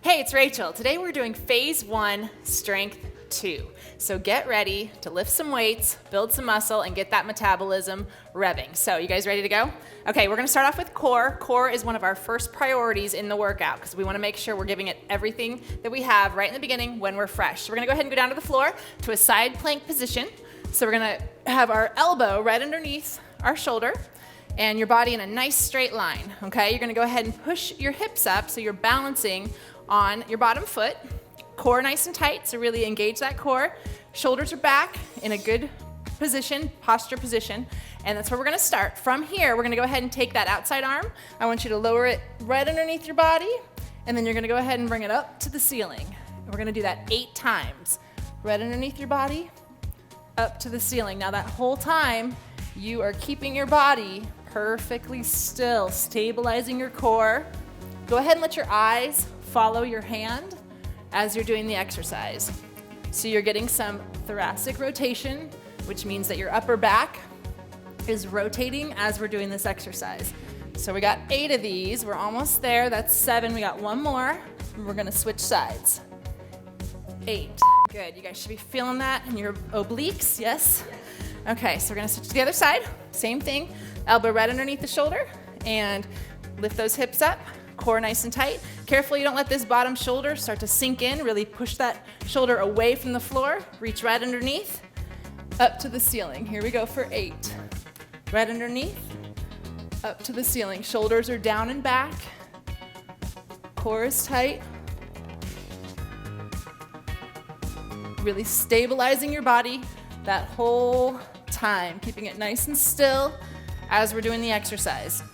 Hey, it's Rachel. Today we're doing phase 1, strength 2. So get ready to lift some weights, build some muscle, and get that metabolism revving. So you guys ready to go? Okay, we're gonna start off with core. Core is one of our first priorities in the workout because we wanna make sure we're giving it everything that we have right in the beginning when we're fresh. So we're gonna go ahead and go down to the floor to a side plank position. So we're gonna have our elbow right underneath our shoulder and your body in a nice straight line, okay? You're gonna go ahead and push your hips up so you're balancing on your bottom foot. Core nice and tight, so really engage that core. Shoulders are back in a good position, posture position, and that's where we're gonna start. From here, we're gonna go ahead and take that outside arm. I want you to lower it right underneath your body, and then you're gonna go ahead and bring it up to the ceiling. We're gonna do that 8 times. Right underneath your body, up to the ceiling. Now that whole time, you are keeping your body perfectly still, stabilizing your core. Go ahead and let your eyes follow your hand as you're doing the exercise. So you're getting some thoracic rotation, which means that your upper back is rotating as we're doing this exercise. So we got 8 of these. We're almost there. That's 7. We got 1 more. And we're gonna switch sides. 8. Good. You guys should be feeling that in your obliques. Yes? Okay, so we're gonna switch to the other side. Same thing. Elbow right underneath the shoulder and lift those hips up. Core nice and tight. Careful you don't let this bottom shoulder start to sink in. Really push that shoulder away from the floor. Reach right underneath, up to the ceiling. Here we go for 8. Right underneath, up to the ceiling. Shoulders are down and back. Core is tight. Really stabilizing your body that whole time, keeping it nice and still as we're doing the exercise.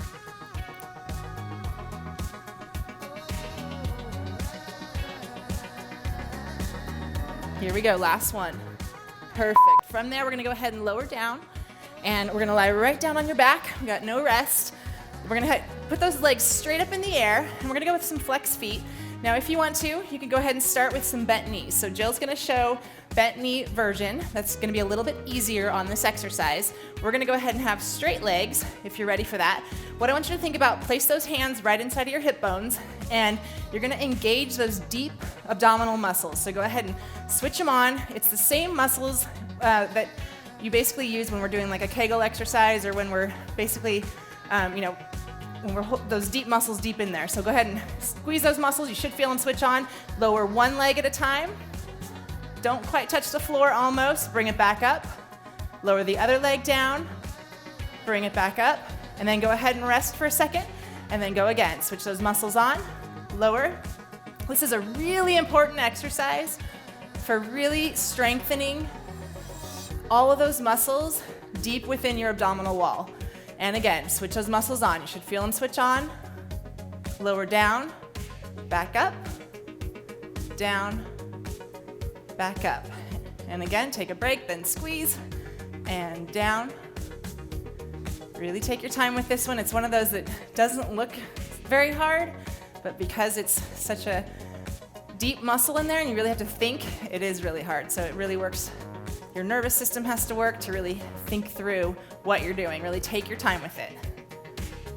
Here we go, last one. Perfect. From there, we're gonna go ahead and lower down, and we're gonna lie right down on your back. We got no rest. We're gonna put those legs straight up in the air, and we're gonna go with some flex feet. Now, if you want to, you can go ahead and start with some bent knees. So Jill's gonna show bent knee version. That's gonna be a little bit easier on this exercise. We're gonna go ahead and have straight legs, if you're ready for that. What I want you to think about, place those hands right inside of your hip bones, and you're gonna engage those deep abdominal muscles. So go ahead and switch them on. It's the same muscles that you basically use when we're doing like a Kegel exercise or when we're basically, when we're those deep muscles deep in there. So go ahead and squeeze those muscles. You should feel them switch on. Lower one leg at a time. Don't quite touch the floor almost. Bring it back up. Lower the other leg down. Bring it back up. And then go ahead and rest for a second. And then go again. Switch those muscles on. Lower. This is a really important exercise for really strengthening all of those muscles deep within your abdominal wall. And again, switch those muscles on. You should feel them switch on. Lower down, back up, down, back up. And again, take a break, then squeeze, and down. Really take your time with this one. It's one of those that doesn't look very hard, but because it's such a deep muscle in there and you really have to think, it is really hard. So it really works. Your nervous system has to work to really think through what you're doing. Really take your time with it.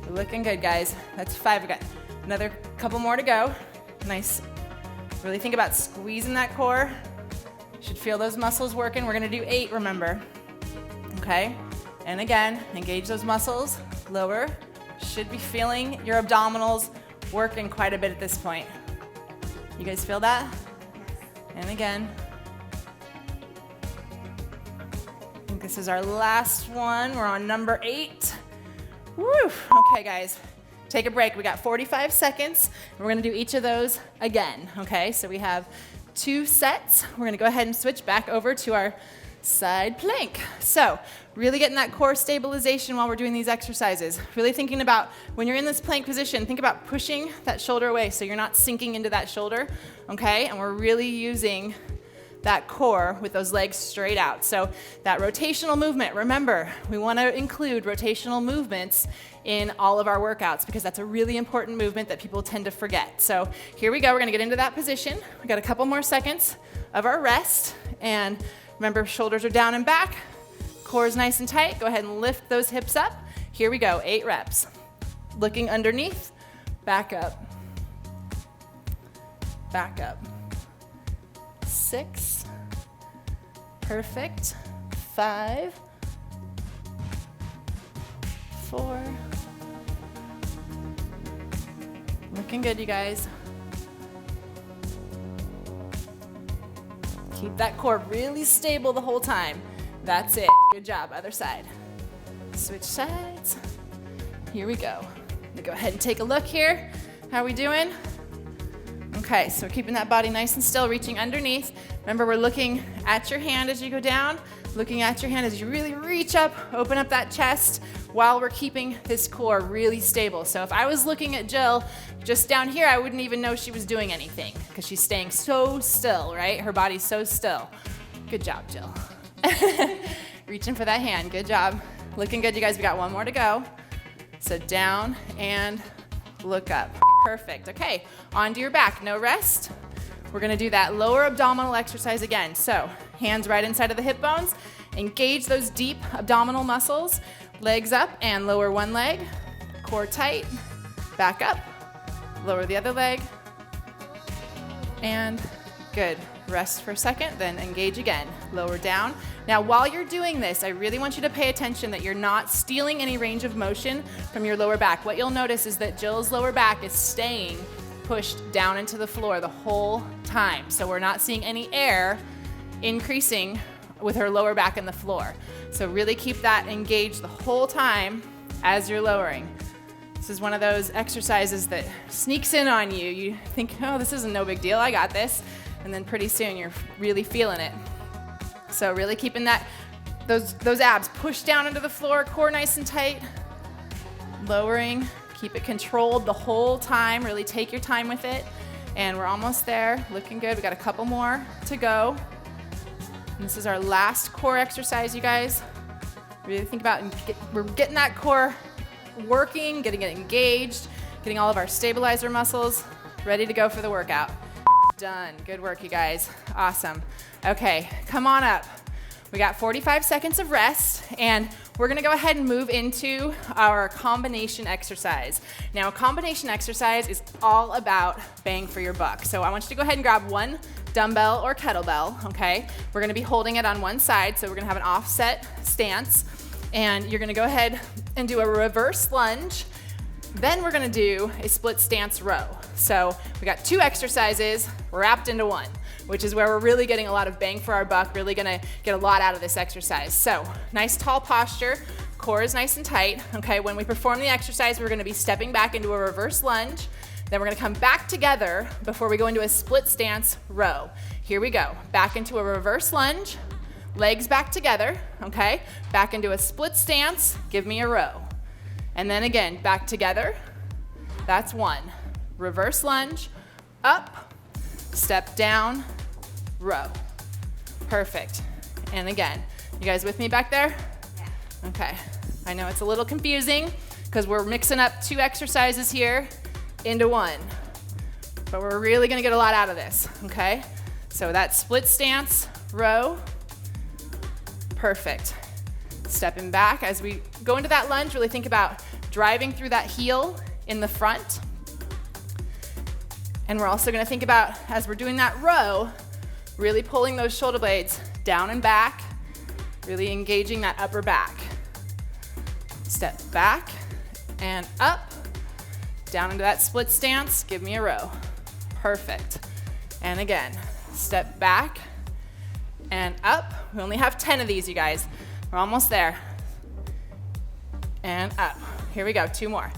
You're looking good, guys. That's 5. We got another couple more to go. Nice. Really think about squeezing that core. You should feel those muscles working. We're gonna do 8, remember. Okay? And again, engage those muscles. Lower. Should be feeling your abdominals working quite a bit at this point. You guys feel that? And again. This is our last one. We're on number 8. Woo! Okay, guys, take a break. We got 45 seconds. We're gonna do each of those again, okay? So we have 2 sets. We're gonna go ahead and switch back over to our side plank. So really getting that core stabilization while we're doing these exercises. Really thinking about when you're in this plank position, think about pushing that shoulder away so you're not sinking into that shoulder, okay? And we're really using that core with those legs straight out. So that rotational movement, remember, we want to include rotational movements in all of our workouts because that's a really important movement that people tend to forget. So here we go. We're going to get into that position. We got a couple more seconds of our rest. And remember, shoulders are down and back. Core is nice and tight. Go ahead and lift those hips up. Here we go. 8 reps. Looking underneath, back up. back up. 6, perfect. 5, 4, looking good, you guys. Keep that core really stable the whole time. That's it. Good job. Other side. Switch sides. Here we go. I'm gonna go ahead and take a look here. How we doing? Okay, so we're keeping that body nice and still, reaching underneath. Remember, we're looking at your hand as you go down, looking at your hand as you really reach up, open up that chest while we're keeping this core really stable. So if I was looking at Jill just down here, I wouldn't even know she was doing anything because she's staying so still, right? Her body's so still. Good job, Jill. Reaching for that hand. Good job. Looking good, you guys. We got one more to go. So down and look up. Perfect. Okay, onto your back. No rest. We're going to do that lower abdominal exercise again. So hands right inside of the hip bones. Engage those deep abdominal muscles. Legs up and lower one leg. Core tight. Back up. Lower the other leg. And good. Rest for a second, then engage again. Lower down. Now, while you're doing this, I really want you to pay attention that you're not stealing any range of motion from your lower back. What you'll notice is that Jill's lower back is staying pushed down into the floor the whole time. So we're not seeing any air increasing with her lower back in the floor. So really keep that engaged the whole time as you're lowering. This is one of those exercises that sneaks in on you. You think, oh, this isn't no big deal, I got this. And then pretty soon you're really feeling it. So really keeping those abs pushed down into the floor, core nice and tight. Lowering, keep it controlled the whole time. Really take your time with it. And we're almost there, looking good. We got a couple more to go. And this is our last core exercise, you guys. Really think about, we're getting that core working, getting it engaged, getting all of our stabilizer muscles ready to go for the workout. Done. Good work, you guys. Awesome. Okay, come on up. We got 45 seconds of rest, and we're gonna go ahead and move into our combination exercise. Now, a combination exercise is all about bang for your buck. So I want you to go ahead and grab one dumbbell or kettlebell, okay? We're gonna be holding it on one side, so we're gonna have an offset stance, and you're gonna go ahead and do a reverse lunge. Then we're gonna do a split stance row. So we got 2 exercises wrapped into one, which is where we're really getting a lot of bang for our buck, really gonna get a lot out of this exercise. So nice tall posture, core is nice and tight, okay? When we perform the exercise, we're gonna be stepping back into a reverse lunge, then we're gonna come back together before we go into a split stance row. Here we go, back into a reverse lunge, legs back together, okay? Back into a split stance, give me a row. And then again, back together, that's 1. Reverse lunge, up, step down, row. Perfect. And again, you guys with me back there? Yeah. Okay. I know it's a little confusing because we're mixing up 2 exercises here into one, but we're really gonna get a lot out of this, okay? So that split stance, row, perfect. Stepping back as we go into that lunge, really think about driving through that heel in the front. And we're also gonna think about, as we're doing that row, really pulling those shoulder blades down and back, really engaging that upper back. Step back and up, down into that split stance, give me a row. Perfect. And again, step back and up. We only have 10 of these, you guys. We're almost there. And up. Here we go, 2 more.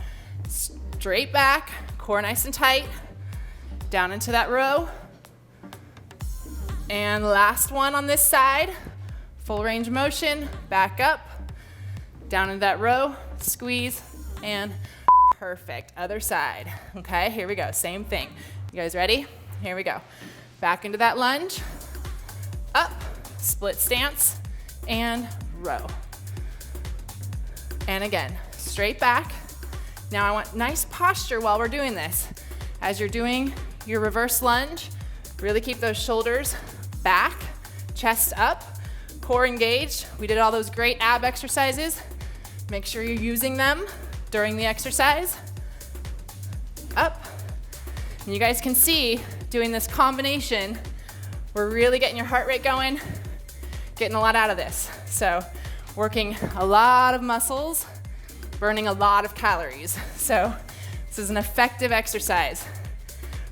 Straight back, core nice and tight. Down into that row. And last one on this side. Full range of motion, back up. Down into that row, squeeze, and perfect. Other side. Okay, here we go, same thing. You guys ready? Here we go. Back into that lunge. Up, split stance, and row. And again, straight back. Now I want nice posture while we're doing this. As you're doing your reverse lunge, really keep those shoulders back, chest up, core engaged. We did all those great ab exercises. Make sure you're using them during the exercise. Up. And you guys can see doing this combination, we're really getting your heart rate going, getting a lot out of this. So working a lot of muscles, burning a lot of calories. So this is an effective exercise.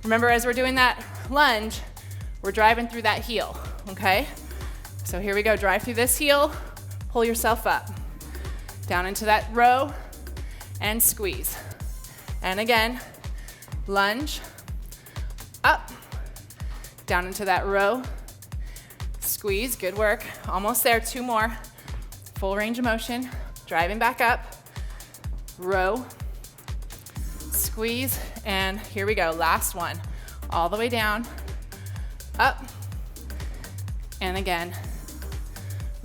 Remember, as we're doing that lunge, we're driving through that heel, okay? So here we go, drive through this heel, pull yourself up, down into that row, and squeeze. And again, lunge, up, down into that row, squeeze, good work. Almost there, 2 more. Full range of motion, driving back up, row, squeeze, and here we go, last one. All the way down, up, and again,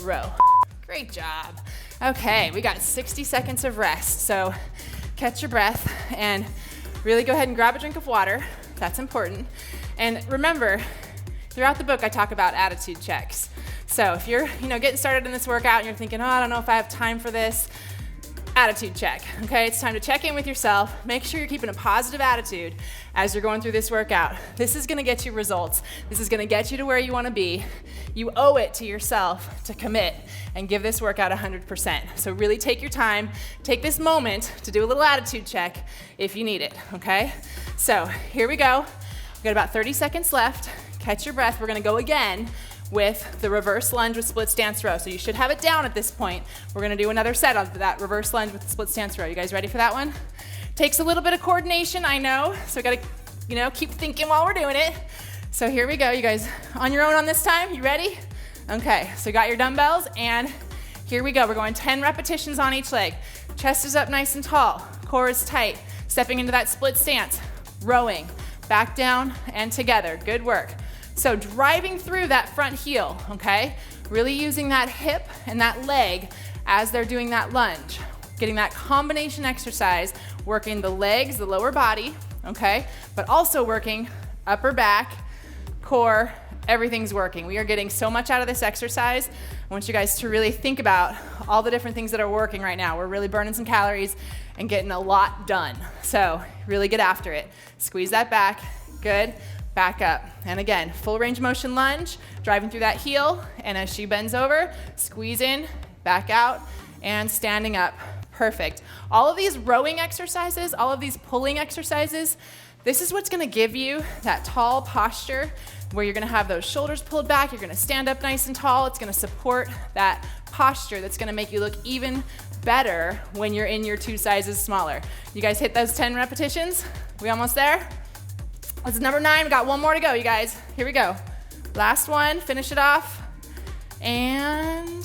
row. Great job. Okay, we got 60 seconds of rest, so catch your breath and really go ahead and grab a drink of water. That's important. And remember, throughout the book, I talk about attitude checks. So if you're getting started in this workout and you're thinking, oh, I don't know if I have time for this, attitude check, okay? It's time to check in with yourself. Make sure you're keeping a positive attitude as you're going through this workout. This is gonna get you results. This is gonna get you to where you wanna be. You owe it to yourself to commit and give this workout 100%. So really take your time, take this moment to do a little attitude check if you need it, okay? So here we go. We've got about 30 seconds left. Catch your breath. We're gonna go again with the reverse lunge with split stance row. So you should have it down at this point. We're gonna do another set of that reverse lunge with the split stance row. You guys ready for that one? Takes a little bit of coordination, I know. So we gotta, keep thinking while we're doing it. So here we go, you guys on your own on this time. You ready? Okay, so you got your dumbbells and here we go. We're going 10 repetitions on each leg. Chest is up nice and tall, core is tight. Stepping into that split stance, rowing, back down and together, good work. So driving through that front heel, okay? Really using that hip and that leg as they're doing that lunge. Getting that combination exercise, working the legs, the lower body, okay? But also working upper back, core, everything's working. We are getting so much out of this exercise. I want you guys to really think about all the different things that are working right now. We're really burning some calories and getting a lot done. So really get after it. Squeeze that back, good. Back up. And again, full range of motion lunge, driving through that heel, and as she bends over, squeeze in, back out, and standing up. Perfect. All of these rowing exercises, all of these pulling exercises, this is what's gonna give you that tall posture where you're gonna have those shoulders pulled back, you're gonna stand up nice and tall, it's gonna support that posture that's gonna make you look even better when you're in your 2 sizes smaller. You guys hit those 10 repetitions? We almost there? This is number 9, we got 1 more to go, you guys. Here we go. Last one, finish it off. And,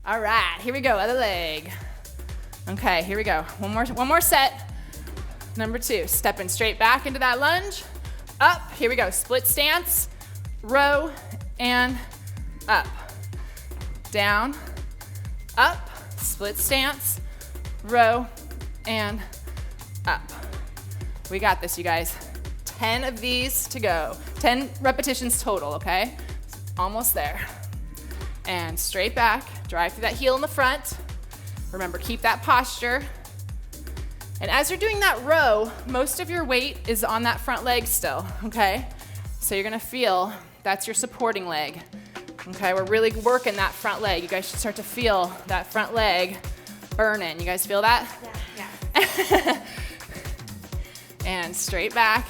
all right, here we go, other leg. Okay, here we go. One more set. Number 2, stepping straight back into that lunge. Up, here we go, split stance, row, and up. Down, up, split stance, row, and up. We got this, you guys. 10 of these to go. 10 repetitions total, okay? Almost there. And straight back, drive through that heel in the front. Remember, keep that posture. And as you're doing that row, most of your weight is on that front leg still, okay? So you're gonna feel that's your supporting leg. Okay, we're really working that front leg. You guys should start to feel that front leg burning. You guys feel that? Yeah. And straight back.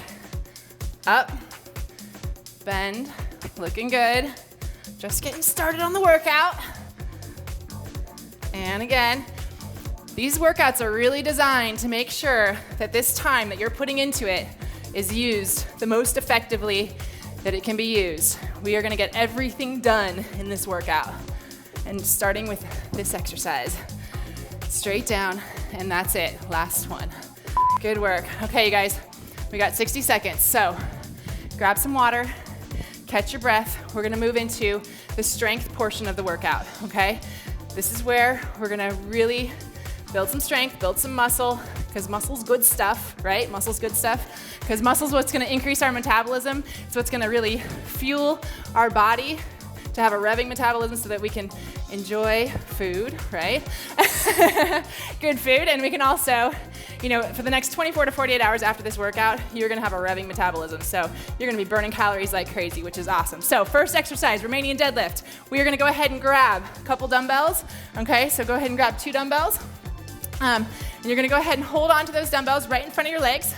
Up, bend, looking good. Just getting started on the workout. And again, these workouts are really designed to make sure that this time that you're putting into it is used the most effectively that it can be used. We are gonna get everything done in this workout. And starting with this exercise. Straight down, and that's it, last one. Good work. Okay, you guys, we got 60 seconds. So grab some water, catch your breath. We're gonna move into the strength portion of the workout, okay? This is where we're gonna really build some strength, build some muscle, because muscle's good stuff, right? Muscle's good stuff, because muscle's what's gonna increase our metabolism. It's what's gonna really fuel our body to have a revving metabolism so that we can enjoy food, right? Good food, and we can also, you know, for the next 24 to 48 hours after this workout, you're gonna have a revving metabolism. So you're gonna be burning calories like crazy, which is awesome. So first exercise, Romanian deadlift. We are gonna go ahead and grab a couple dumbbells, okay? So go ahead and grab 2 dumbbells. And you're gonna go ahead and hold on to those dumbbells right in front of your legs,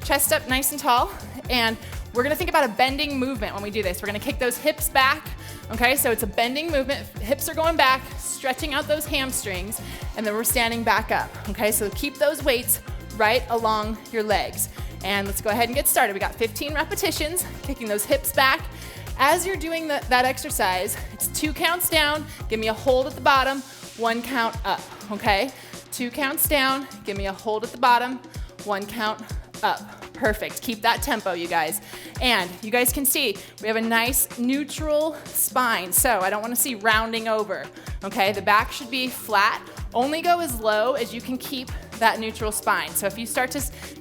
chest up nice and tall, and we're gonna think about a bending movement when we do this. We're gonna kick those hips back, okay? So it's a bending movement. Hips are going back, stretching out those hamstrings, and then we're standing back up, okay? So keep those weights right along your legs. And let's go ahead and get started. We got 15 repetitions, kicking those hips back. As you're doing that exercise, it's 2 counts down, give me a hold at the bottom, 1 count up, okay? 2 counts down, give me a hold at the bottom, 1 count up. Perfect. Keep that tempo, you guys. And you guys can see we have a nice neutral spine, so I don't want to see rounding over, okay? The back should be flat. Only go as low as you can keep that neutral spine. So if you start to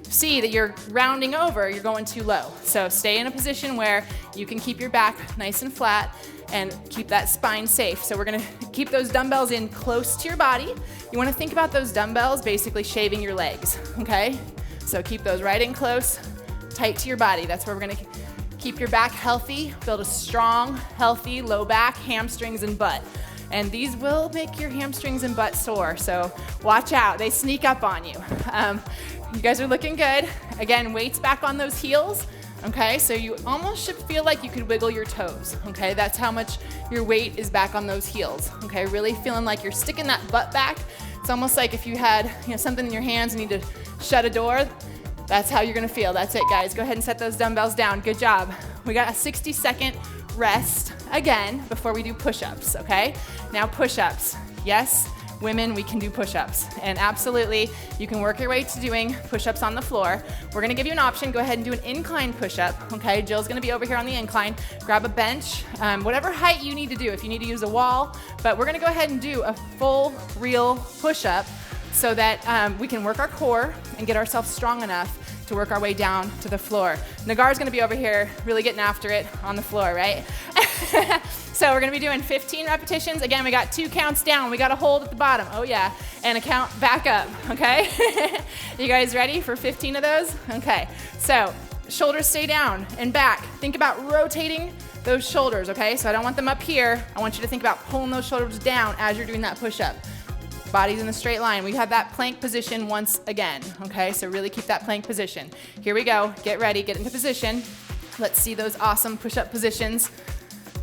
see that you're rounding over, you're going too low. So stay in a position where you can keep your back nice and flat and keep that spine safe. So we're gonna keep those dumbbells in close to your body. You wanna think about those dumbbells basically shaving your legs, okay? So keep those right in close, tight to your body. That's where we're gonna keep your back healthy, build a strong, healthy low back, hamstrings, and butt. And these will make your hamstrings and butt sore, so watch out. They sneak up on you. You guys are looking good. Again, weights back on those heels, okay? So you almost should feel like you could wiggle your toes, okay? That's how much your weight is back on those heels, okay? Really feeling like you're sticking that butt back. It's almost like if you had, you know, something in your hands and need to shut a door. That's how you're gonna feel. That's it, guys. Go ahead and set those dumbbells down. Good job. We got a 60-second rest again before we do push-ups, okay? Now push-ups. Yes, women, we can do push-ups. And absolutely, you can work your way to doing push-ups on the floor. We're gonna give you an option. Go ahead and do an incline push-up, okay? Jill's gonna be over here on the incline. Grab a bench, whatever height you need to do, if you need to use a wall. But we're gonna go ahead and do a full, real push-up so that we can work our core and get ourselves strong enough to work our way down to the floor. Nagar's gonna be over here really getting after it on the floor, right? So we're gonna be doing 15 repetitions. Again, we got 2 counts down. We got a hold at the bottom, oh yeah, and a count back up, okay? You guys ready for 15 of those? Okay, so shoulders stay down and back. Think about rotating those shoulders, okay? So I don't want them up here. I want you to think about pulling those shoulders down as you're doing that push-up. Body's in the straight line. We have that plank position once again, okay? So really keep that plank position. Here we go. Get ready, get into position. Let's see those awesome push-up positions.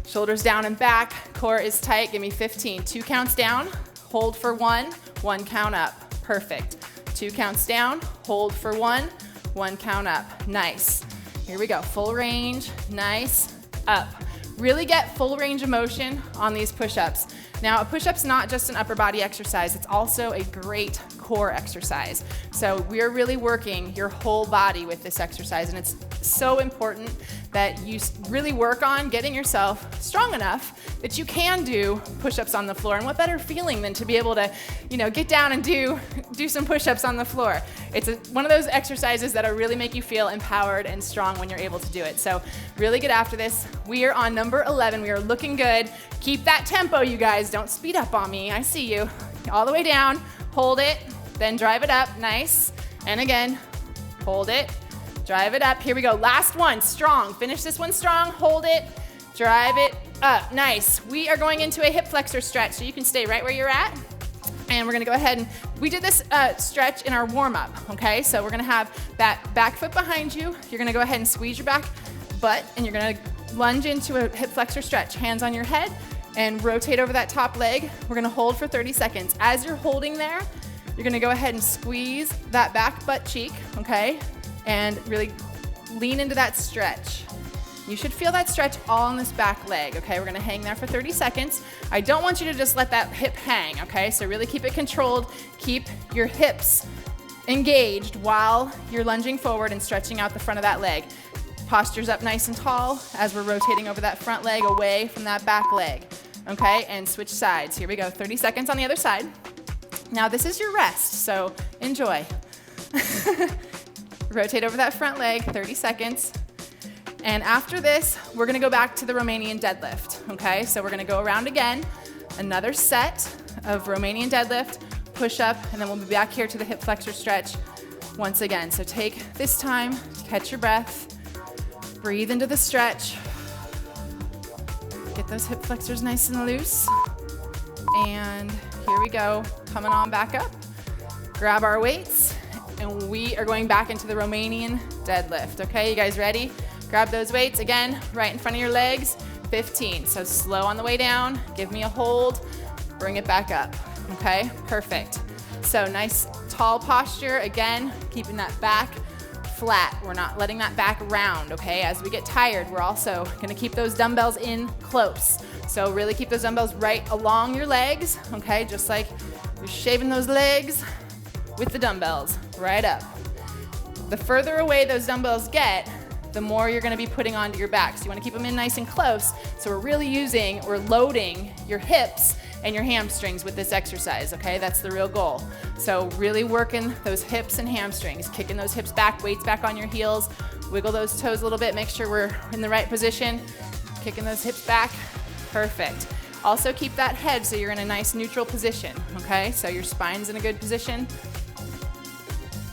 Shoulders down and back, core is tight. Give me 15. 2 counts down, hold for 1, 1 count up. Perfect. 2 counts down, hold for 1, 1 count up. Nice. Here we go. Full range, nice, up. Really get full range of motion on these push-ups. Now, a push-up's not just an upper body exercise, it's also a great core exercise. So we're really working your whole body with this exercise, and it's so important that you really work on getting yourself strong enough that you can do push-ups on the floor. And what better feeling than to be able to, you know, get down and do some push-ups on the floor. It's one of those exercises that'll really make you feel empowered and strong when you're able to do it. So really get after this. We are on number 11. We are looking good. Keep that tempo, you guys. Don't speed up on me. I see you. All the way down. Hold it. Then drive it up. Nice. And again, hold it. Drive it up. Here we go. Last one. Strong. Finish this one strong. Hold it. Drive it up. Nice. We are going into a hip flexor stretch, so you can stay right where you're at. And we're gonna go ahead and, we did this stretch in our warm-up, okay? So we're gonna have that back foot behind you. You're gonna go ahead and squeeze your back butt, and you're gonna lunge into a hip flexor stretch. Hands on your head, and rotate over that top leg. We're gonna hold for 30 seconds. As you're holding there, you're gonna go ahead and squeeze that back butt cheek, okay? And really lean into that stretch. You should feel that stretch all on this back leg, okay? We're gonna hang there for 30 seconds. I don't want you to just let that hip hang, okay? So really keep it controlled. Keep your hips engaged while you're lunging forward and stretching out the front of that leg. Posture's up nice and tall as we're rotating over that front leg away from that back leg, okay? And switch sides. Here we go, 30 seconds on the other side. Now this is your rest, so enjoy. Rotate over that front leg, 30 seconds. And after this, we're gonna go back to the Romanian deadlift, okay? So we're gonna go around again, another set of Romanian deadlift, push up, and then we'll be back here to the hip flexor stretch once again. So take this time, catch your breath, breathe into the stretch, get those hip flexors nice and loose, and here we go, coming on back up. Grab our weights, and we are going back into the Romanian deadlift, okay? You guys ready? Grab those weights, again, right in front of your legs, 15. So slow on the way down, give me a hold, bring it back up, okay? Perfect. So nice tall posture, again, keeping that back flat. We're not letting that back round, okay? As we get tired, we're also gonna keep those dumbbells in close. So really keep those dumbbells right along your legs, okay? Just like you're shaving those legs with the dumbbells, right up. The further away those dumbbells get, the more you're gonna be putting onto your back. So you wanna keep them in nice and close. So we're really loading your hips and your hamstrings with this exercise, okay? That's the real goal. So really working those hips and hamstrings, kicking those hips back, weights back on your heels, wiggle those toes a little bit, make sure we're in the right position, kicking those hips back, perfect. Also keep that head so you're in a nice neutral position, okay? So your spine's in a good position.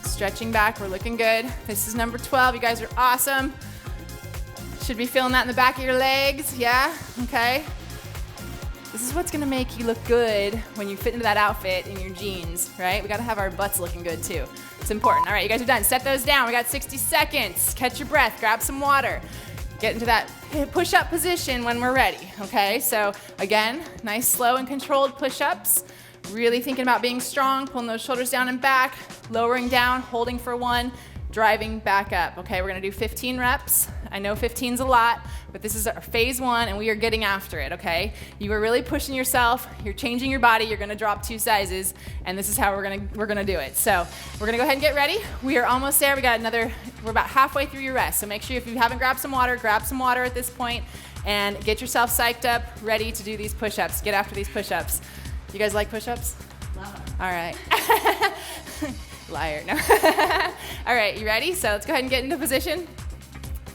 Stretching back, we're looking good. This is number 12, you guys are awesome. Should be feeling that in the back of your legs, yeah? Okay. This is what's gonna make you look good when you fit into that outfit in your jeans, right? We gotta have our butts looking good too. It's important. All right, you guys are done. Set those down. We got 60 seconds. Catch your breath, grab some water. Get into that push-up position when we're ready, okay? So again, nice slow and controlled push-ups. Really thinking about being strong, pulling those shoulders down and back, lowering down, holding for 1, driving back up. Okay, we're gonna do 15 reps. I know 15's a lot, but this is our phase 1 and we are getting after it, okay? You are really pushing yourself, you're changing your body, you're gonna drop 2 sizes, and this is how we're gonna do it. So we're gonna go ahead and get ready. We are almost there. We're about halfway through your rest. So make sure if you haven't grabbed some water, grab some water at this point and get yourself psyched up, ready to do these push-ups. Get after these push-ups. You guys like push-ups? Love them. All right. Liar, no. All right, you ready? So let's go ahead and get into position.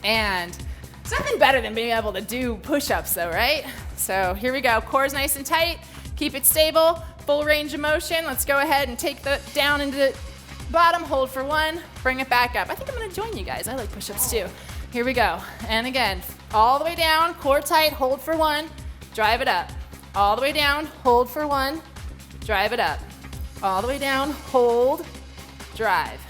And it's nothing better than being able to do push-ups though, right? So here we go. Core's nice and tight. Keep it stable. Full range of motion. Let's go ahead and take the down into the bottom. Hold for 1. Bring it back up. I think I'm gonna join you guys. I like push-ups too. Here we go. And again, all the way down. Core tight. Hold for 1. Drive it up. All the way down. Hold for 1. Drive it up. All the way down. Hold. Drive.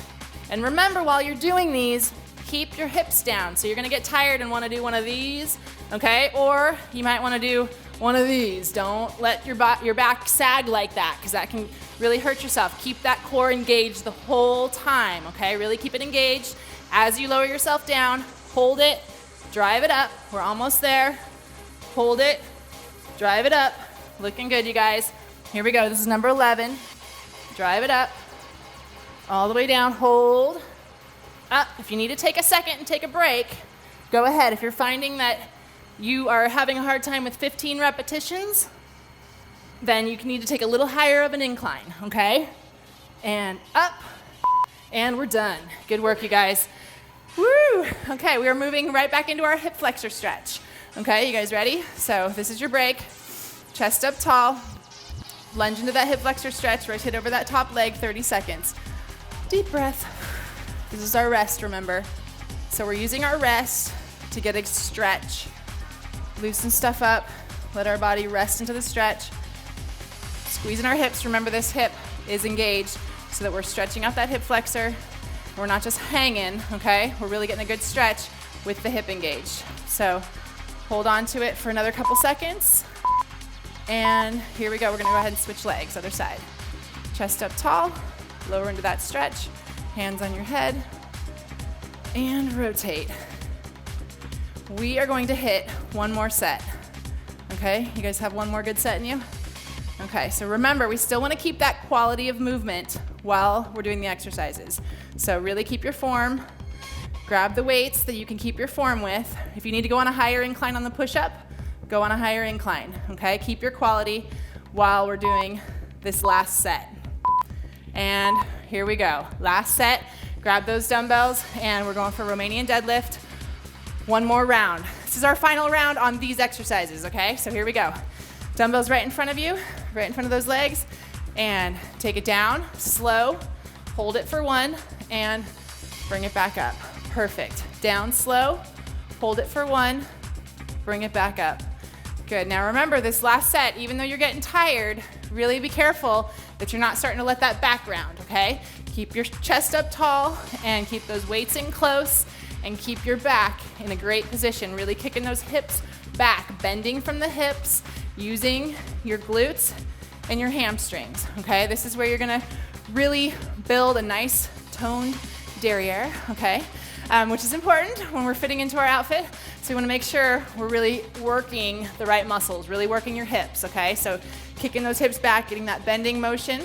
And remember, while you're doing these, keep your hips down. So you're gonna get tired and wanna do one of these, okay? Or you might wanna do one of these. Don't let your back sag like that, because that can really hurt yourself. Keep that core engaged the whole time, okay? Really keep it engaged. As you lower yourself down, hold it, drive it up. We're almost there. Hold it, drive it up. Looking good, you guys. Here we go, this is number 11. Drive it up. All the way down, hold. Up. If you need to take a second and take a break, go ahead. If you're finding that you are having a hard time with 15 repetitions, then you need to take a little higher of an incline, okay? And up, and we're done. Good work, you guys. Woo! Okay, we are moving right back into our hip flexor stretch. Okay, you guys ready? So this is your break. Chest up tall. Lunge into that hip flexor stretch. Rotate over that top leg, 30 seconds. Deep breath. This is our rest, remember. So we're using our rest to get a stretch. Loosen stuff up. Let our body rest into the stretch. Squeezing our hips. Remember, this hip is engaged so that we're stretching out that hip flexor. We're not just hanging, okay? We're really getting a good stretch with the hip engaged. So hold on to it for another couple seconds. And here we go. We're gonna go ahead and switch legs, other side. Chest up tall, lower into that stretch, hands on your head, and rotate. We are going to hit one more set, okay? You guys have one more good set in you? Okay, so remember, we still wanna keep that quality of movement while we're doing the exercises. So really keep your form. Grab the weights that you can keep your form with. If you need to go on a higher incline on the push-up, go on a higher incline, okay? Keep your quality while we're doing this last set. And here we go. Last set, grab those dumbbells, and we're going for Romanian deadlift. One more round. This is our final round on these exercises, okay? So here we go. Dumbbells right in front of you, right in front of those legs, and take it down, slow, hold it for 1, and bring it back up. Perfect. Down, slow, hold it for 1, bring it back up. Good. Now remember, this last set, even though you're getting tired, really be careful that you're not starting to let that back round, okay? Keep your chest up tall and keep those weights in close and keep your back in a great position, really kicking those hips back, bending from the hips, using your glutes and your hamstrings, okay? This is where you're gonna really build a nice toned derriere, okay? Which is important when we're fitting into our outfit. So we wanna make sure we're really working the right muscles, really working your hips, okay? So kicking those hips back, getting that bending motion,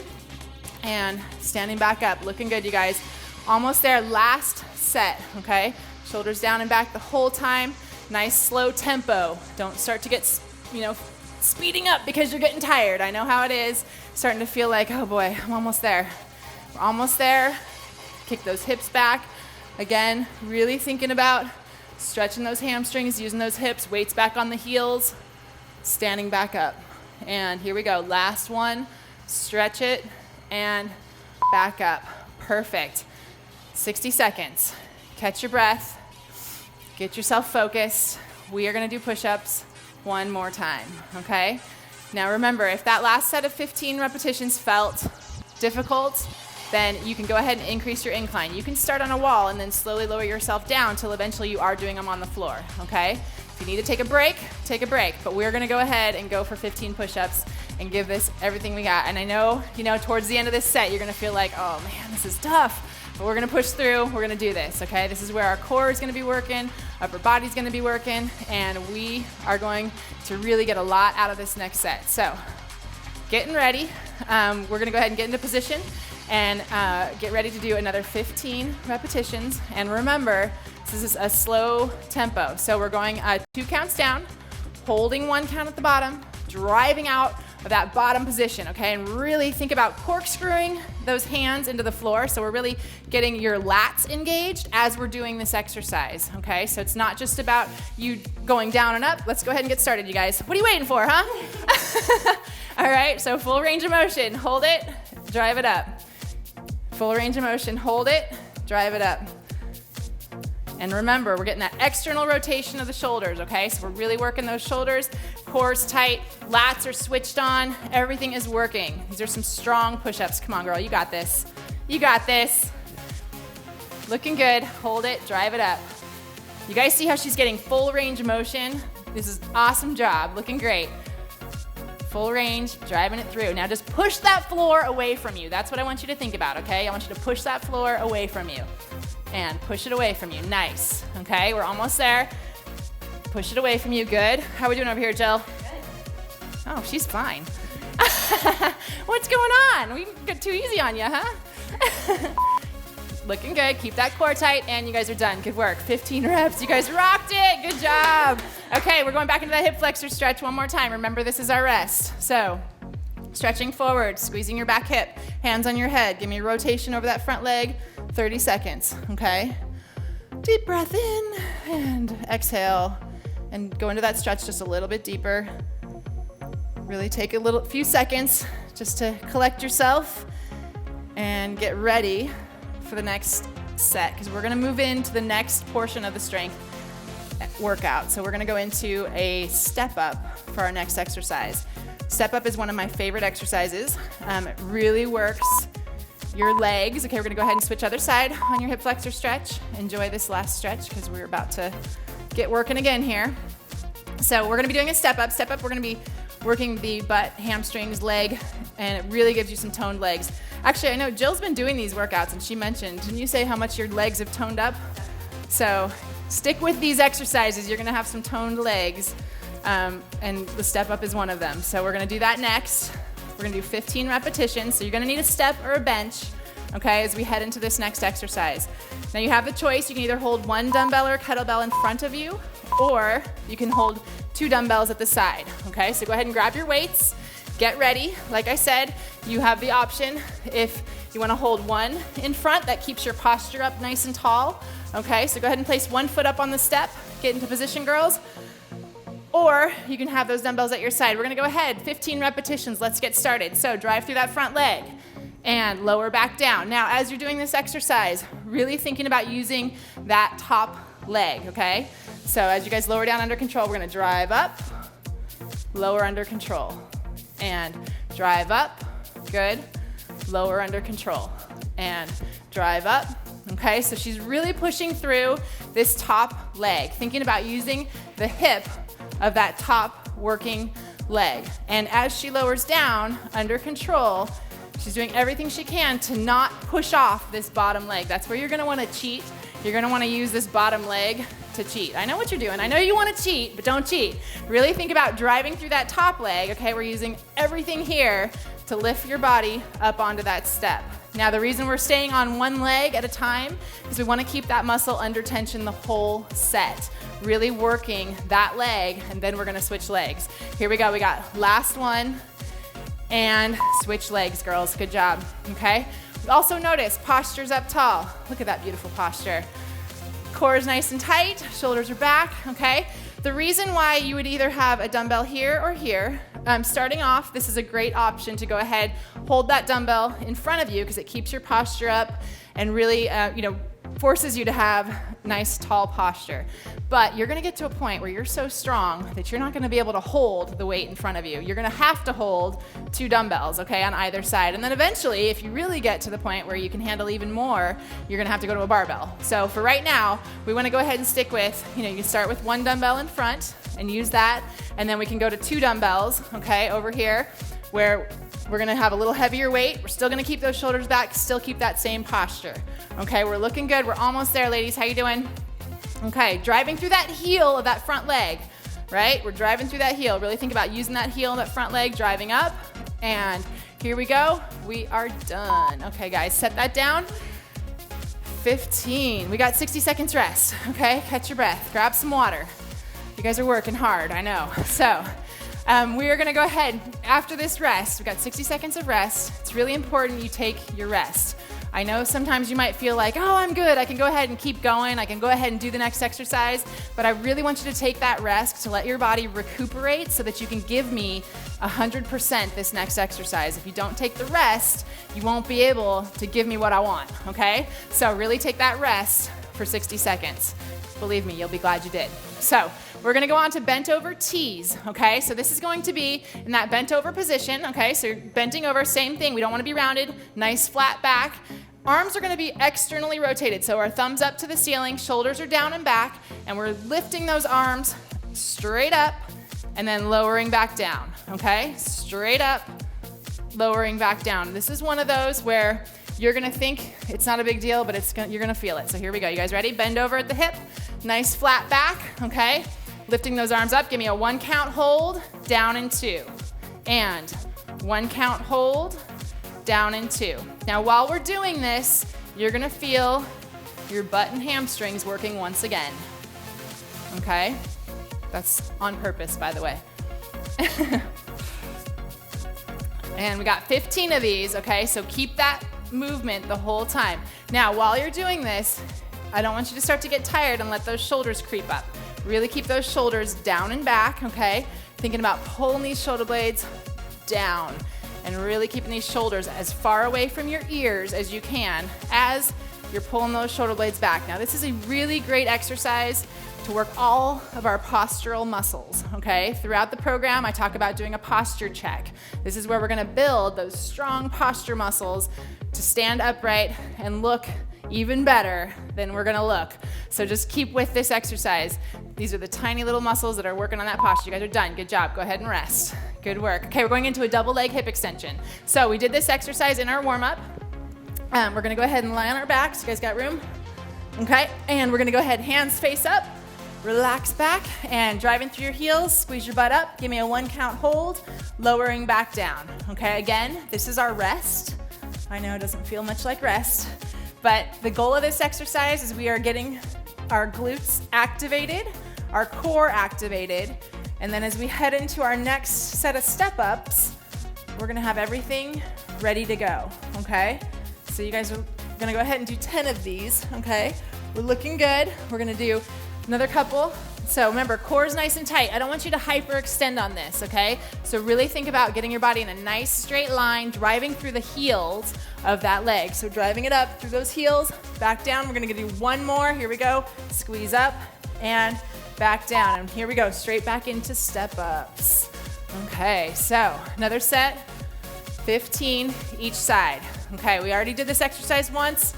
and standing back up. Looking good, you guys. Almost there, last set, okay? Shoulders down and back the whole time. Nice slow tempo. Don't start to get, speeding up because you're getting tired. I know how it is. Starting to feel like, oh boy, I'm almost there. We're almost there. Kick those hips back. Again, really thinking about stretching those hamstrings, using those hips, weights back on the heels, standing back up. And here we go, last one. Stretch it and back up. Perfect. 60 seconds. Catch your breath. Get yourself focused. We are gonna do push-ups one more time, okay? Now remember, if that last set of 15 repetitions felt difficult, then you can go ahead and increase your incline. You can start on a wall and then slowly lower yourself down till eventually you are doing them on the floor, okay? If you need to take a break, but we're gonna go ahead and go for 15 push-ups and give this everything we got. And I know, towards the end of this set, you're gonna feel like, oh man, this is tough, but we're gonna push through, we're gonna do this, okay? This is where our core is gonna be working, upper body's gonna be working, and we are going to really get a lot out of this next set. So, getting ready. We're gonna go ahead and get into position and get ready to do another 15 repetitions. And remember, this is a slow tempo. So we're going 2 counts down, holding 1 count at the bottom, driving out of that bottom position, okay? And really think about corkscrewing those hands into the floor. So we're really getting your lats engaged as we're doing this exercise, okay? So it's not just about you going down and up. Let's go ahead and get started, you guys. What are you waiting for, huh? All right, so full range of motion. Hold it, drive it up. Full range of motion, hold it, drive it up. And remember, we're getting that external rotation of the shoulders, okay? So we're really working those shoulders, core's tight, lats are switched on, everything is working. These are some strong push-ups. Come on, girl, you got this. You got this. Looking good, hold it, drive it up. You guys see how she's getting full range of motion? This is an awesome job, looking great. Full range, driving it through. Now just push that floor away from you. That's what I want you to think about, okay? I want you to push that floor away from you. And push it away from you. Nice. Okay, we're almost there. Push it away from you. Good. How are we doing over here, Jill? Good. Oh, she's fine. What's going on? We got too easy on you, huh? Looking good. Keep that core tight, and you guys are done. Good work. 15 reps. You guys rocked it. Good job. Okay, we're going back into that hip flexor stretch one more time. Remember, this is our rest. So, stretching forward, squeezing your back hip, hands on your head. Give me a rotation over that front leg. 30 seconds, okay? Deep breath in and exhale and go into that stretch just a little bit deeper. Really take a few seconds just to collect yourself and get ready for the next set because we're gonna move into the next portion of the strength workout. So we're gonna go into a step up for our next exercise. Step up is one of my favorite exercises. It really works your legs. Okay, we're gonna go ahead and switch other side on your hip flexor stretch. Enjoy this last stretch because we're about to get working again here. So we're gonna be doing a step up. Step up, we're gonna be working the butt, hamstrings, leg, and it really gives you some toned legs. Actually, I know Jill's been doing these workouts and she mentioned, didn't you say how much your legs have toned up? So stick with these exercises. You're gonna have some toned legs and the step up is one of them. So we're gonna do that next. We're gonna do 15 repetitions, so you're gonna need a step or a bench, okay, as we head into this next exercise. Now you have the choice, you can either hold 1 dumbbell or kettlebell in front of you, or you can hold 2 dumbbells at the side, okay? So go ahead and grab your weights, get ready. Like I said, you have the option if you wanna hold 1 in front, that keeps your posture up nice and tall, Okay, so go ahead and place one foot up on the step. Get into position, girls. Or you can have those dumbbells at your side. We're gonna go ahead, 15 repetitions. Let's get started. So drive through that front leg and lower back down. Now, as you're doing this exercise, really thinking about using that top leg, okay? So as you guys lower down under control, we're gonna drive up, lower under control, and drive up, good, lower under control, and drive up, okay? So she's really pushing through this top leg, thinking about using the hip of that top working leg. And as she lowers down under control, she's doing everything she can to not push off this bottom leg. That's where you're gonna wanna cheat. You're gonna wanna use this bottom leg to cheat. I know what you're doing. I know you wanna cheat, but don't cheat. Really think about driving through that top leg, okay? We're using everything here to lift your body up onto that step. Now, the reason we're staying on one leg at a time is we wanna keep that muscle under tension the whole set. Really working that leg, and then we're gonna switch legs. Here we go, we got last one, and switch legs, girls, good job, okay? Also notice, posture's up tall. Look at that beautiful posture. Core is nice and tight, shoulders are back, okay? The reason why you would either have a dumbbell here or here, starting off, this is a great option to go ahead, hold that dumbbell in front of you because it keeps your posture up and really, forces you to have nice tall posture. But you're gonna get to a point where you're so strong that you're not gonna be able to hold the weight in front of you. You're gonna have to hold 2 dumbbells, okay, on either side. And then eventually, if you really get to the point where you can handle even more, you're gonna have to go to a barbell. So for right now, we wanna go ahead and stick with, you can start with 1 dumbbell in front and use that, and then we can go to 2 dumbbells, okay, over here, where we're gonna have a little heavier weight. We're still gonna keep those shoulders back, still keep that same posture. Okay, we're looking good. We're almost there, ladies. How you doing? Okay, driving through that heel of that front leg, right? We're driving through that heel. Really think about using that heel of that front leg, driving up. And here we go. We are done. Okay, guys, set that down. 15. We got 60 seconds rest. Okay, catch your breath. Grab some water. You guys are working hard, I know. So, we are gonna go ahead, after this rest, we've got 60 seconds of rest. It's really important you take your rest. I know sometimes you might feel like, oh, I'm good, I can go ahead and keep going, I can go ahead and do the next exercise, but I really want you to take that rest to let your body recuperate so that you can give me 100% this next exercise. If you don't take the rest, you won't be able to give me what I want, okay? So really take that rest for 60 seconds. Believe me, you'll be glad you did. So we're gonna go on to bent over tees, okay? So this is going to be in that bent over position, okay? So you're bending over, same thing. We don't wanna be rounded, nice flat back. Arms are gonna be externally rotated. So our thumbs up to the ceiling, shoulders are down and back, and we're lifting those arms straight up and then lowering back down, okay? Straight up, lowering back down. This is one of those where you're gonna think it's not a big deal, but you're gonna feel it. So here we go, you guys ready? Bend over at the hip, nice flat back, okay? Lifting those arms up, give me a 1 count hold, down and 2. And 1 count hold, down and 2. Now while we're doing this, you're gonna feel your butt and hamstrings working once again, okay? That's on purpose, by the way. And we got 15 of these, okay? So keep that movement the whole time. Now, while you're doing this, I don't want you to start to get tired and let those shoulders creep up. Really keep those shoulders down and back, okay? Thinking about pulling these shoulder blades down and really keeping these shoulders as far away from your ears as you can as you're pulling those shoulder blades back. Now, this is a really great exercise to work all of our postural muscles, okay? Throughout the program, I talk about doing a posture check. This is where we're gonna build those strong posture muscles to stand upright and look even better than we're gonna look. So just keep with this exercise. These are the tiny little muscles that are working on that posture. You guys are done, good job. Go ahead and rest. Good work. Okay, we're going into a double leg hip extension. So we did this exercise in our warm up. We're gonna go ahead and lie on our backs. You guys got room? Okay, and we're gonna go ahead, hands face up, relax back, and driving through your heels, squeeze your butt up, give me a 1 count hold, lowering back down. Okay, again, this is our rest. I know it doesn't feel much like rest, but the goal of this exercise is we are getting our glutes activated, our core activated, and then as we head into our next set of step-ups, we're gonna have everything ready to go, okay? So you guys are gonna go ahead and do 10 of these, okay? We're looking good. We're gonna do another couple. So remember, core is nice and tight. I don't want you to hyperextend on this, okay? So really think about getting your body in a nice straight line, driving through the heels of that leg. So driving it up through those heels, back down. We're gonna do one more. Here we go. Squeeze up and back down. And here we go, straight back into step ups. Okay, so another set, 15 each side. Okay, we already did this exercise once,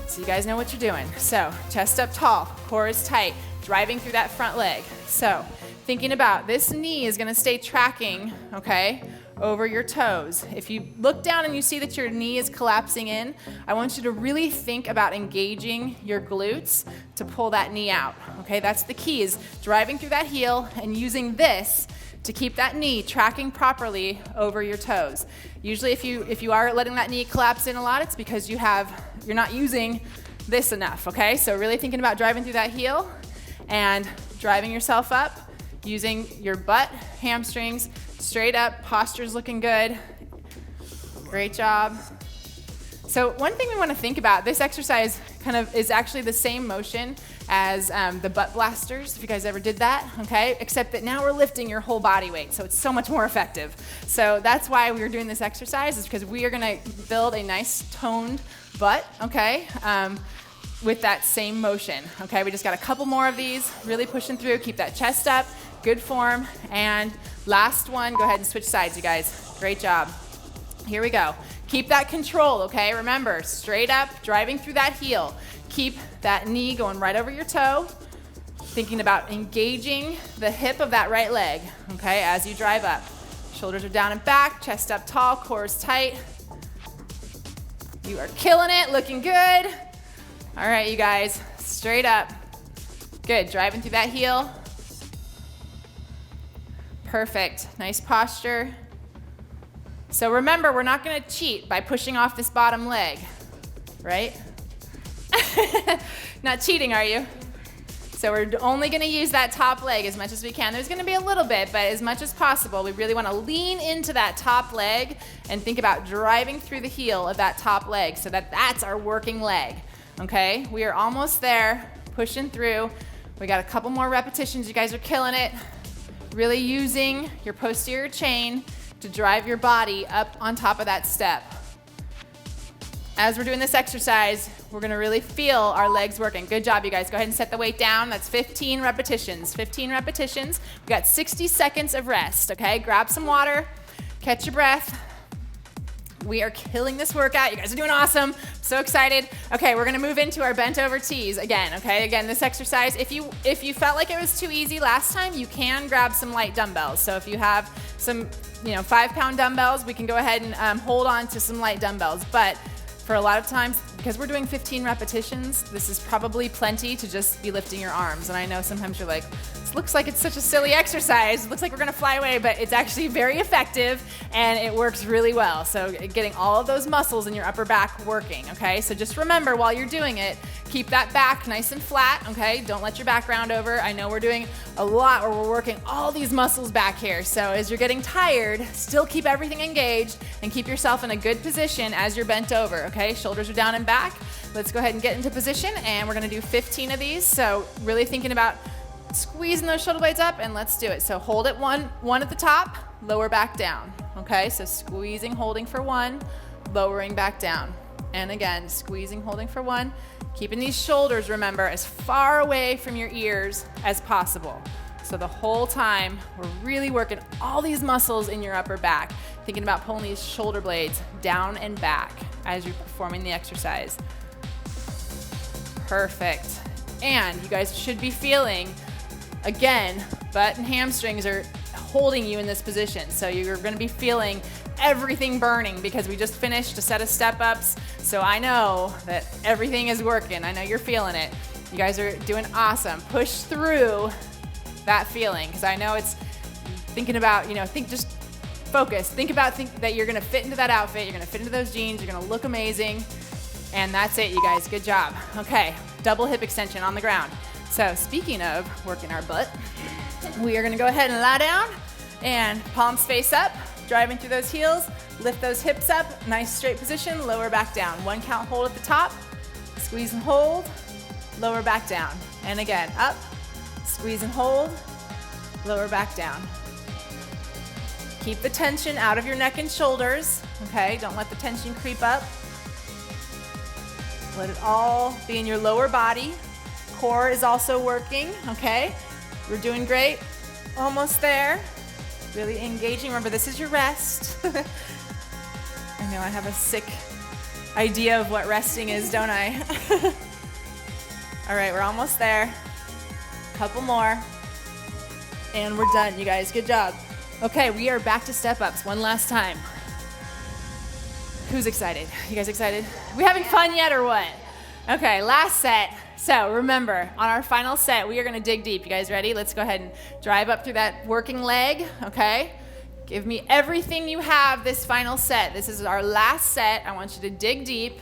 so you guys know what you're doing. So chest up tall, core is tight, driving through that front leg. So thinking about this knee is gonna stay tracking, okay, over your toes. If you look down and you see that your knee is collapsing in, I want you to really think about engaging your glutes to pull that knee out, okay? That's the key, is driving through that heel and using this to keep that knee tracking properly over your toes. Usually if you are letting that knee collapse in a lot, it's because you're not using this enough, okay? So really thinking about driving through that heel and driving yourself up, using your butt, hamstrings, straight up, posture's looking good. Great job. So one thing we want to think about, this exercise kind of is actually the same motion as the butt blasters, if you guys ever did that, okay? Except that now we're lifting your whole body weight, so it's so much more effective. So that's why we are doing this exercise, is because we are gonna build a nice toned butt, okay? With that same motion, okay? We just got a couple more of these, really pushing through, keep that chest up, good form, and last one, go ahead and switch sides, you guys. Great job. Here we go. Keep that control, okay? Remember, straight up, driving through that heel. Keep that knee going right over your toe, thinking about engaging the hip of that right leg, okay, as you drive up. Shoulders are down and back, chest up tall, core is tight. You are killing it, looking good. All right, you guys, straight up. Good, driving through that heel. Perfect, nice posture. So remember, we're not gonna cheat by pushing off this bottom leg, right? Not cheating, are you? So we're only gonna use that top leg as much as we can. There's gonna be a little bit, but as much as possible, we really wanna lean into that top leg and think about driving through the heel of that top leg so that that's our working leg, okay? We are almost there, pushing through. We got a couple more repetitions. You guys are killing it. Really using your posterior chain to drive your body up on top of that step. As we're doing this exercise, we're gonna really feel our legs working. Good job, you guys. Go ahead and set the weight down. That's 15 repetitions. 15 repetitions. We got 60 seconds of rest, okay? Grab some water, catch your breath. We are killing this workout. You guys are doing awesome. So excited. Okay, we're gonna move into our bent over tees again, okay? Again, this exercise, if you felt like it was too easy last time, you can grab some light dumbbells. So if you have some 5-pound dumbbells, we can go ahead and hold on to some light dumbbells. But for a lot of times, because we're doing 15 repetitions, this is probably plenty to just be lifting your arms. And I know sometimes you're like, this looks like it's such a silly exercise. It looks like we're gonna fly away, but it's actually very effective and it works really well. So getting all of those muscles in your upper back working, okay? So just remember while you're doing it, keep that back nice and flat, okay? Don't let your back round over. I know we're doing a lot where we're working all these muscles back here. So as you're getting tired, still keep everything engaged and keep yourself in a good position as you're bent over, okay? Shoulders are down and back. Let's go ahead and get into position, and we're gonna do 15 of these. So really thinking about squeezing those shoulder blades up, and let's do it. So hold it one at the top, lower back down, okay? So squeezing, holding for one, lowering back down. And again, squeezing, holding for one. Keeping these shoulders, remember, as far away from your ears as possible. So the whole time, we're really working all these muscles in your upper back, thinking about pulling these shoulder blades down and back as you're performing the exercise. Perfect. And you guys should be feeling, again, butt and hamstrings are holding you in this position. So you're gonna be feeling everything burning because we just finished a set of step-ups. So I know that everything is working. I know you're feeling it. You guys are doing awesome. Push through that feeling, because I know it's thinking about, just focus. Think that you're gonna fit into that outfit, you're gonna fit into those jeans, you're gonna look amazing, and that's it, you guys. Good job. Okay, double hip extension on the ground. So speaking of working our butt, we are gonna go ahead and lie down and palms face up, driving through those heels, lift those hips up, nice straight position, lower back down. 1 count hold at the top, squeeze and hold, lower back down. And again, up, squeeze and hold, lower back down. Keep the tension out of your neck and shoulders, okay? Don't let the tension creep up. Let it all be in your lower body. Core is also working, okay? We're doing great. Almost there. Really engaging. Remember, this is your rest. I know I have a sick idea of what resting is, don't I? All right, we're almost there. Couple more. And we're done, you guys. Good job. Okay, we are back to step-ups one last time. Who's excited? You guys excited? We having fun yet or what? Okay, last set. So remember, on our final set, we are gonna dig deep. You guys ready? Let's go ahead and drive up through that working leg, okay? Give me everything you have this final set. This is our last set. I want you to dig deep.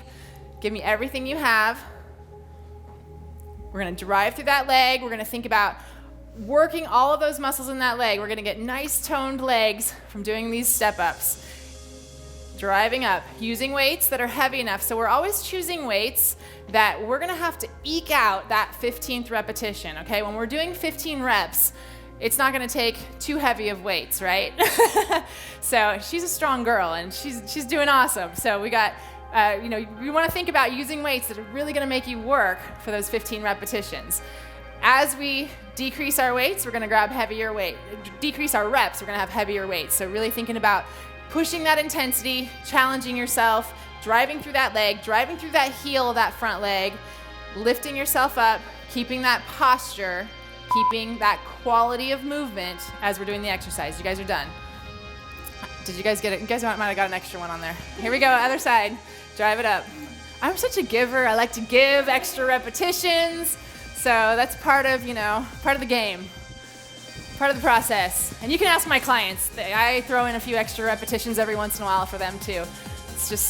Give me everything you have. We're gonna drive through that leg. We're gonna think about working all of those muscles in that leg. We're gonna get nice toned legs from doing these step-ups. Driving up, using weights that are heavy enough. So we're always choosing weights that we're gonna have to eke out that 15th repetition, okay? When we're doing 15 reps, it's not gonna take too heavy of weights, right? So she's a strong girl and she's doing awesome. So we got, we wanna think about using weights that are really gonna make you work for those 15 repetitions. As we decrease our weights, we're gonna grab heavier weight. Decrease our reps, we're gonna have heavier weights. So really thinking about pushing that intensity, challenging yourself, driving through that leg, driving through that heel of that front leg, lifting yourself up, keeping that posture, keeping that quality of movement as we're doing the exercise. You guys are done. Did you guys get it? You guys might have got an extra one on there. Here we go, other side. Drive it up. I'm such a giver. I like to give extra repetitions. So that's part of the game, part of the process. And you can ask my clients. I throw in a few extra repetitions every once in a while for them too. It's just,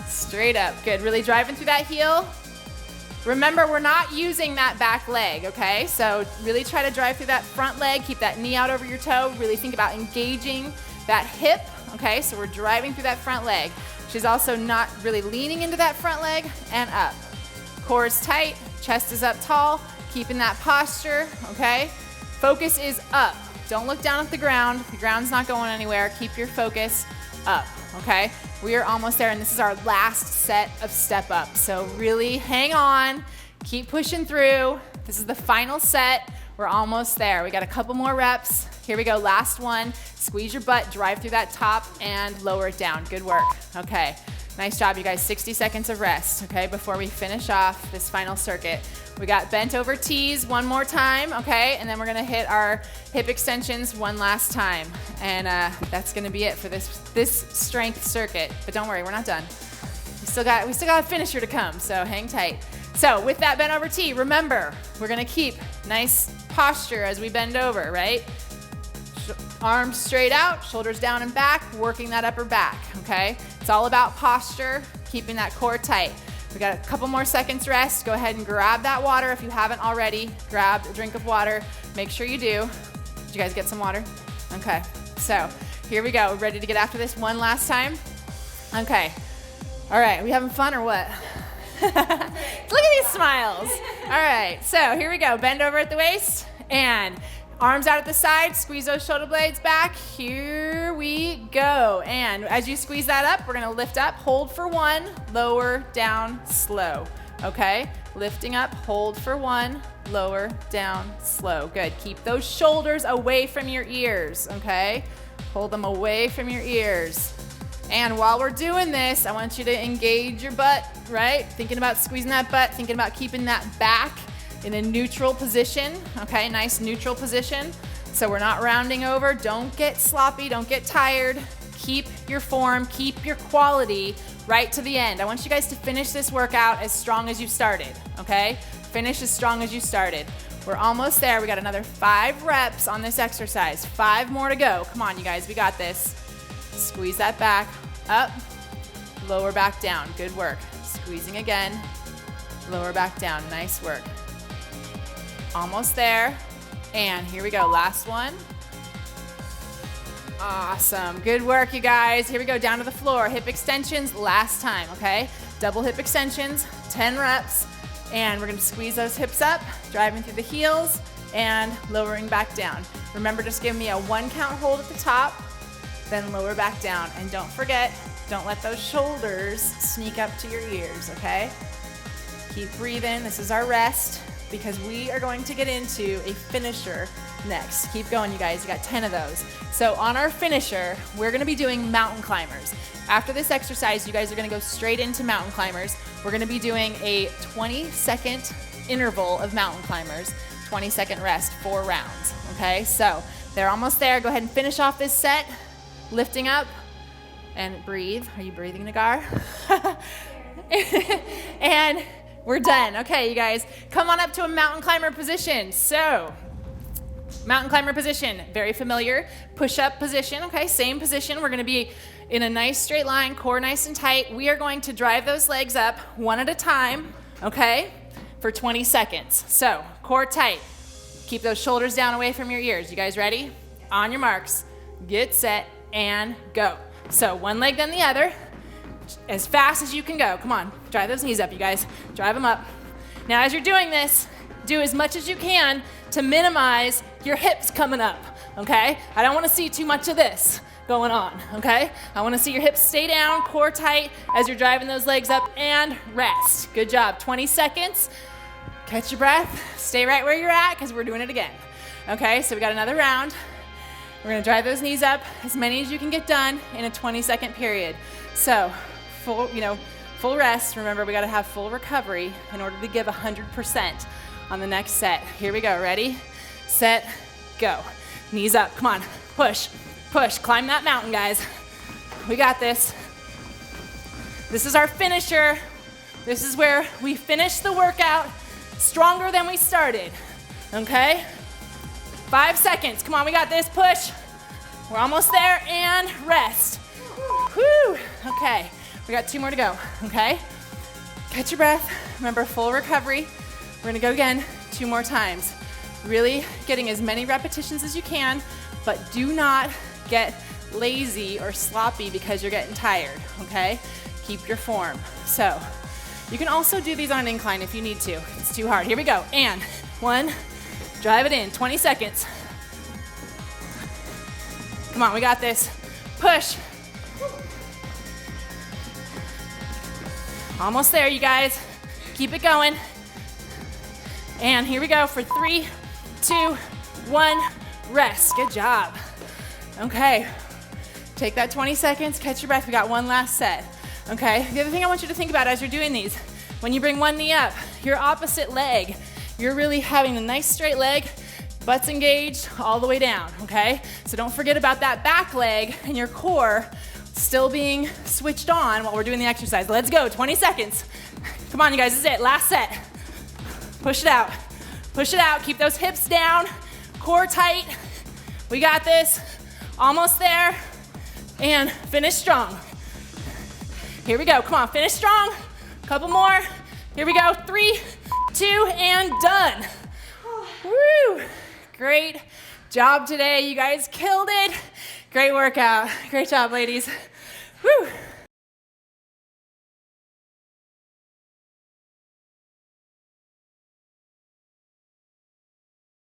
straight up. Good, really driving through that heel. Remember, we're not using that back leg, okay? So really try to drive through that front leg, keep that knee out over your toe. Really think about engaging that hip, okay? So we're driving through that front leg. She's also not really leaning into that front leg, and up. Core is tight, chest is up tall, keeping that posture, okay? Focus is up. Don't look down at the ground. The ground's not going anywhere. Keep your focus up, okay? We are almost there, and this is our last set of step up. So really hang on, keep pushing through. This is the final set. We're almost there. We got a couple more reps. Here we go, last one. Squeeze your butt, drive through that top, and lower it down. Good work, okay. Nice job, you guys. 60 seconds of rest, okay, before we finish off this final circuit. We got bent over T's one more time, okay, and then we're gonna hit our hip extensions one last time. And that's gonna be it for this strength circuit. But don't worry, we're not done. We still got a finisher to come, so hang tight. So with that bent over T, remember, we're gonna keep nice posture as we bend over, right? Arms straight out, shoulders down and back, working that upper back, okay? It's all about posture, keeping that core tight. We got a couple more seconds rest. Go ahead and grab that water if you haven't already. Grab a drink of water. Make sure you do. Did you guys get some water? Okay, so here we go. Ready to get after this one last time? Okay. All right, we having fun or what? Look at these smiles. All right, so here we go. Bend over at the waist and arms out at the side, squeeze those shoulder blades back. Here we go. And as you squeeze that up, we're gonna lift up, hold for one, lower, down, slow. Okay? Lifting up, hold for one, lower, down, slow. Good. Keep those shoulders away from your ears, okay? Hold them away from your ears. And while we're doing this, I want you to engage your butt, right? Thinking about squeezing that butt, thinking about keeping that back in a neutral position, okay? Nice neutral position. So we're not rounding over. Don't get sloppy, don't get tired. Keep your form, keep your quality right to the end. I want you guys to finish this workout as strong as you started, okay? Finish as strong as you started. We're almost there. We got another 5 reps on this exercise. 5 more to go. Come on, you guys, we got this. Squeeze that back, up, lower back down. Good work. Squeezing again, lower back down. Nice work. Almost there. And here we go, last one. Awesome, good work, you guys. Here we go, down to the floor. Hip extensions, last time, okay? Double hip extensions, 10 reps. And we're gonna squeeze those hips up, driving through the heels, and lowering back down. Remember, just give me a 1 count hold at the top, then lower back down. And don't forget, don't let those shoulders sneak up to your ears, okay? Keep breathing. This is our rest because we are going to get into a finisher next. Keep going, you guys. You got 10 of those. So on our finisher, we're gonna be doing mountain climbers. After this exercise, you guys are gonna go straight into mountain climbers. We're gonna be doing a 20-second interval of mountain climbers, 20-second rest, 4 rounds, okay? So they're almost there. Go ahead and finish off this set, lifting up, and breathe. Are you breathing, Nagar? And we're done. Okay, you guys, come on up to a mountain climber position. So, mountain climber position, very familiar. Push-up position, okay, same position. We're gonna be in a nice straight line, core nice and tight. We are going to drive those legs up one at a time, okay, for 20 seconds. So, core tight. Keep those shoulders down away from your ears. You guys ready? On your marks, get set, and go. So, one leg then the other, as fast as you can go. Come on, drive those knees up, you guys. Drive them up. Now, as you're doing this, do as much as you can to minimize your hips coming up, okay? I don't wanna see too much of this going on, okay? I wanna see your hips stay down, core tight, as you're driving those legs up, and rest. Good job, 20 seconds. Catch your breath, stay right where you're at, because we're doing it again. Okay, so we got another round. We're gonna drive those knees up, as many as you can get done in a 20-second period. So, full rest. Remember, we gotta have full recovery in order to give 100% on the next set. Here we go, ready, set, go. Knees up, come on, push, push, climb that mountain, guys. We got this. This is our finisher. This is where we finish the workout stronger than we started, okay? 5 seconds, come on, we got this, push. We're almost there, and rest. Whew, okay, we got 2 more to go, okay? Catch your breath, remember full recovery. We're gonna go again 2 more times. Really getting as many repetitions as you can, but do not get lazy or sloppy because you're getting tired, okay? Keep your form. So, you can also do these on an incline if you need to. It's too hard. Here we go, and 1, drive it in, 20 seconds. Come on, we got this. Push. Almost there, you guys. Keep it going. And here we go for 3, 2, 1, rest. Good job. Okay, take that 20 seconds, catch your breath. We got 1 last set. Okay, the other thing I want you to think about as you're doing these, when you bring one knee up, your opposite leg, you're really having a nice straight leg, butt's engaged all the way down, okay? So don't forget about that back leg and your core still being switched on while we're doing the exercise. Let's go, 20 seconds. Come on, you guys, this is it, last set. Push it out, keep those hips down, core tight. We got this, almost there, and finish strong. Here we go, come on, finish strong. Couple more, here we go, 3, 2, and done. Woo, great job today. You guys killed it. Great workout. Great job, ladies. Woo.